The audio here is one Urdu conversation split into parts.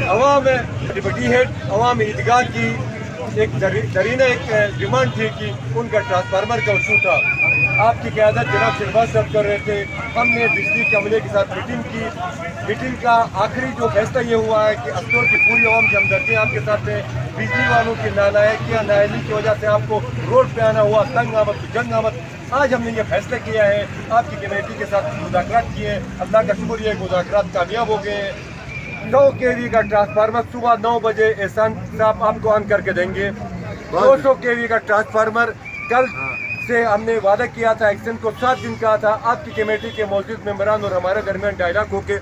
عوام لبرٹی ہیڈ عوام عیدگاہ کی ایک درینہ ایک ڈیمانڈ تھی کہ ان کا ٹرانسفارمر کا ایشو تھا. آپ کی قیادت جناب شہباز صاحب کر رہے تھے. ہم نے بجلی کے عملے کے ساتھ میٹنگ کی. میٹنگ کا آخری جو فیصلہ یہ ہوا ہے کہ اسٹور کی پوری عوام کی ہمدردی آپ کے ساتھ ہے. بجلی والوں کی نالائقیاں نااہلی کی وجہ سے آپ کو روڈ پہ آنا ہوا, تنگ آمد جنگ آمد. آج ہم نے یہ فیصلہ کیا ہے, آپ کی کمیٹی کے ساتھ مذاکرات کیے. اللہ کا شکر یہ مذاکرات کامیاب ہو گئے ہیں. 100 kV کا ٹرانسفارمر صبح 9 بجے احسان صاحب آپ کو آن کر کے دیں گے. 200 kV کا ٹرانسفارمر کل سے ہم نے وعدہ کیا تھا, ایکشن کو 7 دن کہا تھا. آپ کی کمیٹی کے موجود ممبران اور ہمارے درمیان ڈائلاگ ہو کے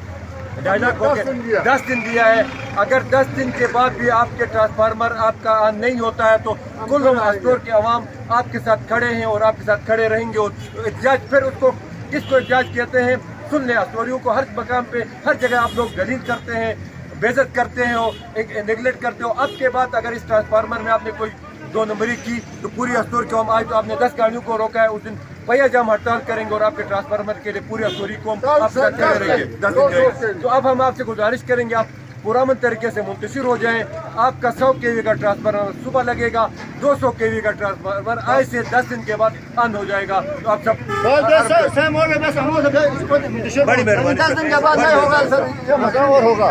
10 دن دیا ہے. اگر 10 دن کے بعد بھی آپ کے ٹرانسفارمر آپ کا آن نہیں ہوتا ہے تو کل ہم اسٹور کے عوام آپ کے ساتھ کھڑے ہیں اور آپ کے ساتھ کھڑے رہیں گے. اور احتجاج پھر اس کو کس کو احتجاج کہتے ہیں سن لیں. اسٹوریوں کو ہر مقام پہ ہر جگہ آپ لوگ دلیل کرتے ہیں, بےعزت کرتے ہیں اور ایک نیگلیکٹ کرتے ہو. اب کے بعد اگر اس ٹرانسفارمر میں آپ نے کوئی 2 نمبری کی تو پوری اسٹور کو ہم آج تو آپ نے 10 گاڑیوں کو روکا ہے, اس دن پہیا جام ہڑتال کریں گے اور آپ کے ٹرانسفارمر کے لیے پوری اسٹوری کو ہم آپ سے کریں گے 10 دن. تو اب ہم آپ سے گزارش کریں گے آپ پرامن طریقے سے منتشر ہو جائیں. آپ کا 100 kV کا ٹرانسفارمر صبح لگے گا, 200 kV کا ٹرانسفارمر آج سے 10 دن کے بعد آن ہو جائے گا. تو آپ سب بڑی مہربانی 10 دن کے بعد نہیں ہوگا سر, یہ مسئلہ اور ہوگا.